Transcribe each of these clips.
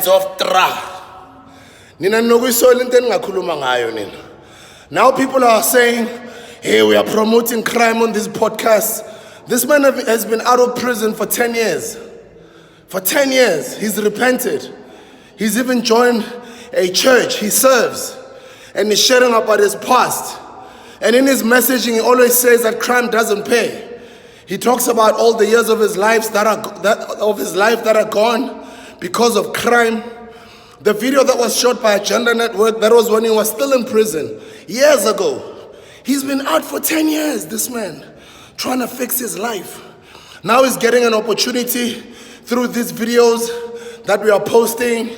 of tra. Nina nokuyisola into engingakhuluma ngayo nina. Now people are saying, hey, we are promoting crime on this podcast. This man has been out of prison for 10 years. For 10 years, he's repented. He's even joined a church. He serves. And he's sharing about his past. And in his messaging, he always says that crime doesn't pay. He talks about all the years of his life that are gone because of crime. The video that was shot by Agenda Network, that was when he was still in prison, years ago. He's been out for 10 years, this man, trying to fix his life. Now he's getting an opportunity through these videos that we are posting.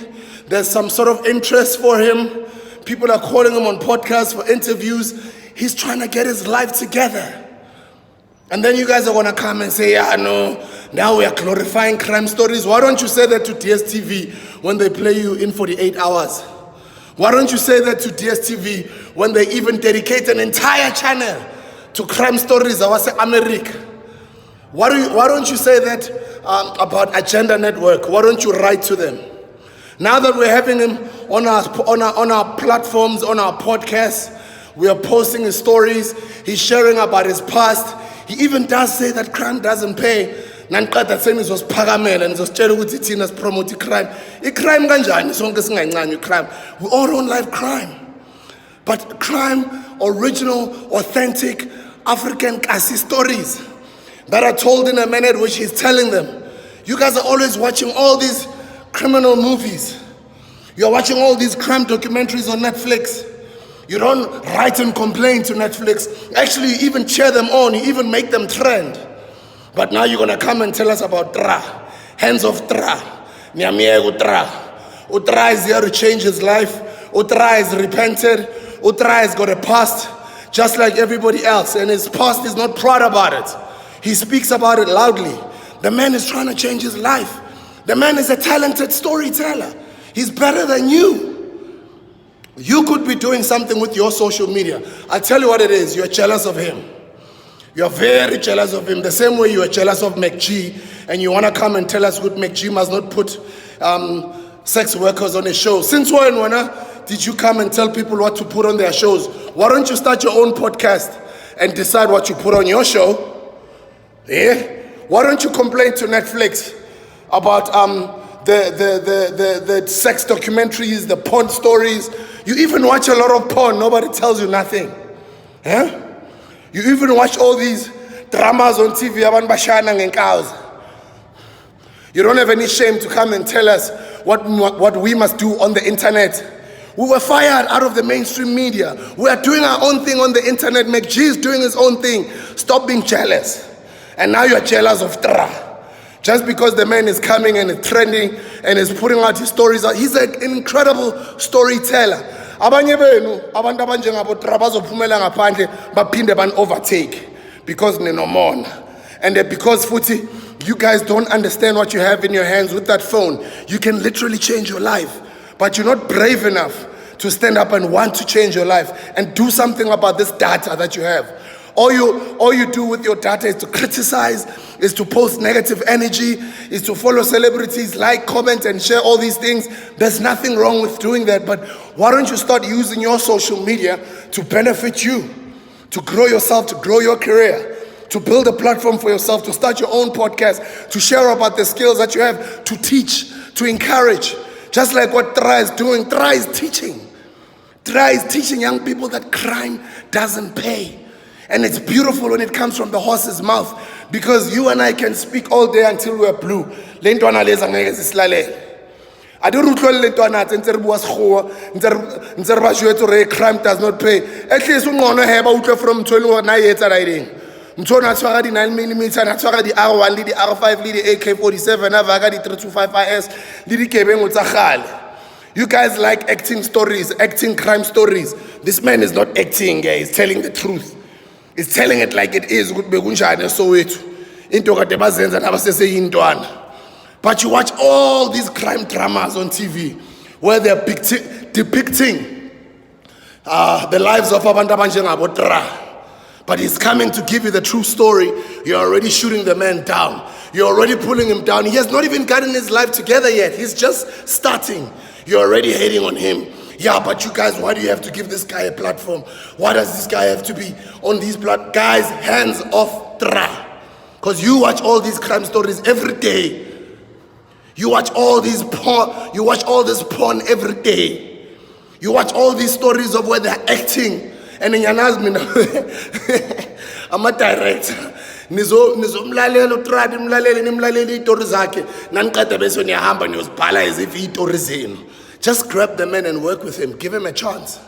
There's some sort of interest for him. People are calling him on podcasts for interviews. He's trying to get his life together. And then you guys are going to come and say, yeah, no, now we are glorifying crime stories. Why don't you say that to DSTV when they play you in 48 hours? Why don't you say that to DSTV when they even dedicate an entire channel to crime stories? I was America. Why don't you say that about Agenda Network? Why don't you write to them? Now that we're having him on our platforms, on our podcasts, we are posting his stories. He's sharing about his past. He even does say that crime doesn't pay. Nanqeda semi zosiphakamela and zositshela ukuthi thina sipromote crime. Crime kanjani sonke singancane crime. We all don't like crime. But crime, original, authentic, African Kasi stories that are told in a manner which he's telling them. You guys are always watching all these criminal movies. You're watching all these crime documentaries on Netflix. You don't write and complain to Netflix. Actually, you even cheer them on. You even make them trend. But now you're going to come and tell us about Tra. Hands of Tra. Nyamiego Tra. Utra is here to change his life. Utra is repented. Utra has got a past just like everybody else. And his past is not proud about it. He speaks about it loudly. The man is trying to change his life. The man is a talented storyteller. He's better than you. You could be doing something with your social media. I'll tell you what it is. You're jealous of him. You're very jealous of him. The same way you are jealous of MacG, and you want to come and tell us good MacG must not put sex workers on his show. Since when, did you come and tell people what to put on their shows? Why don't you start your own podcast and decide what you put on your show? Yeah? Why don't you complain to Netflix about the sex documentaries, the porn stories? You even watch a lot of porn, nobody tells you nothing. Yeah? You even watch all these dramas on TV, abantu bashana ngenkazi. You don't have any shame to come and tell us what we must do on the internet. We were fired out of the mainstream media. We are doing our own thing on the internet. MacG is doing his own thing. Stop being jealous. And now you're jealous of Tra. Just because the man is coming and is trending and is putting out his stories out. He's an incredible storyteller. Abanye benu abantu abanjengabo Tra bazophumela ngaphandle baphinde ban overtake because ninomona. And because futhi you guys don't understand what you have in your hands with that phone. You can literally change your life, but you're not brave enough to stand up and want to change your life and do something about this data that you have. All you do with your data is to criticize, is to post negative energy, is to follow celebrities, like, comment, and share all these things. There's nothing wrong with doing that, but why don't you start using your social media to benefit you, to grow yourself, to grow your career, to build a platform for yourself, to start your own podcast, to share about the skills that you have, to teach, to encourage. Just like what Tra is doing. Tra is teaching. Tra is teaching young people that crime doesn't pay. And it's beautiful when it comes from the horse's mouth, because you and I can speak all day until we're blue. Le ntwana leza ngeke zisilalele. I don't utlole le ntwana ntse re bua sekgowa, ntse re ba jwetsa re crime does not pay. At least ungqono heba utlwe from mthweni wa na yetsa la eng. Mthona tshwara di 9mm, na tshwara di R1 le di R5 le di AK47 na vaka di 325IS le di kebengo tsa khale. You guys like acting stories, acting crime stories. This man is not acting, guys. He's telling the truth. He's telling it like it is. But you watch all these crime dramas on TV where they're depicting the lives of abantu abanjengabo Tra. But he's coming to give you the true story. You're already shooting the man down. You're already pulling him down. He has not even gotten his life together yet. He's just starting. You're already hating on him. Yeah, but you guys, why do you have to give this guy a platform? Why does this guy have to be on these guys, hands off tra. Because you watch all these crime stories every day. You watch all these porn. You watch all this porn every day. You watch all these stories of where they're acting. And then I'm a director. Nizomlalelo trad imlaleli nimlaleli itori zakhe naniqeda bese niyahamba niyozibhala as if itori zenu. Just grab the man and work with him. Give him a chance.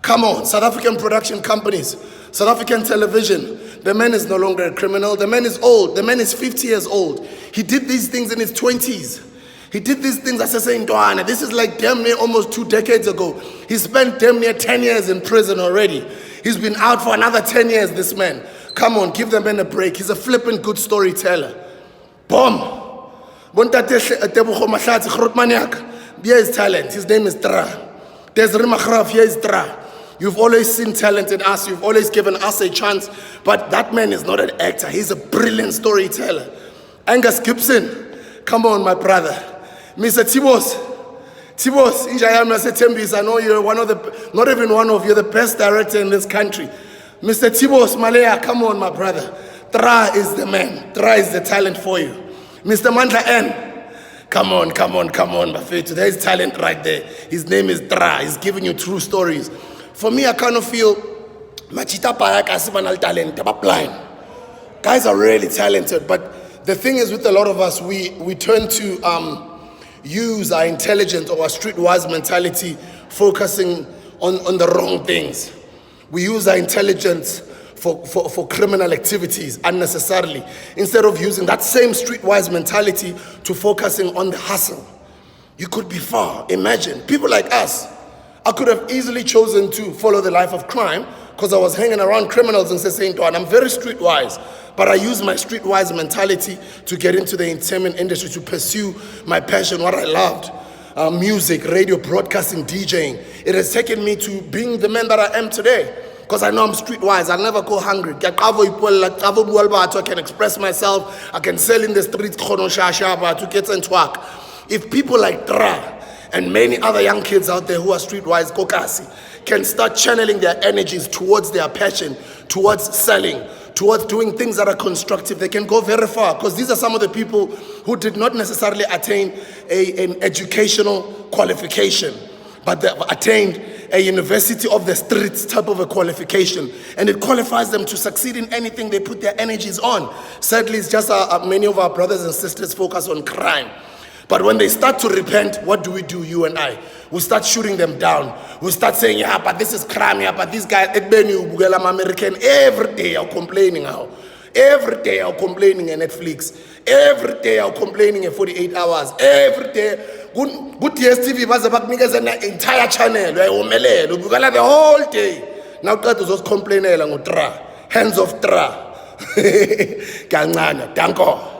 Come on, South African production companies, South African television. The man is no longer a criminal. The man is old. The man is 50 years old. He did these things in his 20s. He did these things as I say in Doana. This is like damn near almost 2 decades ago. He spent damn near 10 years in prison already. He's been out for another 10 years, this man. Come on, give the man a break. He's a flippant good storyteller. Boom. Here is talent. His name is Tra. There's Rimagraf. Here is Tra. You've always seen talent in us. You've always given us a chance. But that man is not an actor. He's a brilliant storyteller. Angus Gibson. Come on, my brother. Mr. Tibos, I know you're one of the, not even one of, you're the best director in this country. Mr. Tibos Malaya, come on, my brother. Tra is the man. Tra is the talent for you. Mr. MandlaN, come on, my faith. There's talent right there. His name is Tra. He's giving you true stories. For me, I kind of feel, Machita Paraka talent, but blind. Guys are really talented, but the thing is with a lot of us, we turn to use our intelligence or our streetwise mentality focusing on the wrong things. We use our intelligence for criminal activities unnecessarily instead of using that same streetwise mentality to focusing on the hustle. You could be far. Imagine, people like us, I could have easily chosen to follow the life of crime because I was hanging around criminals and saying, I'm very streetwise. But I use my streetwise mentality to get into the entertainment industry, to pursue my passion, what I loved. Music, radio, broadcasting, DJing. It has taken me to being the man that I am today. Because I know I'm streetwise. I'll never go hungry. I can express myself. I can sell in the streets. To get and twerk. If people like Tra and many other young kids out there who are streetwise, Kokasi, can start channeling their energies towards their passion, towards selling, towards doing things that are constructive, they can go very far. Because these are some of the people who did not necessarily attain an educational qualification, but they've attained a university of the streets type of a qualification, and it qualifies them to succeed in anything they put their energies on. Sadly, it's just many of our brothers and sisters focus on crime. But when they start to repent, what do, you and I? We start shooting them down. We start saying, yeah, but this is crime, yeah, but this guy, I'm American. Every day I'm complaining now. Every day I'm complaining on Netflix. Every day I'm complaining at 48 hours. Every day. Good DSTV was about niggas an entire channel. The whole day. Now God was complaining on Tra. Hands off Tra. Danko.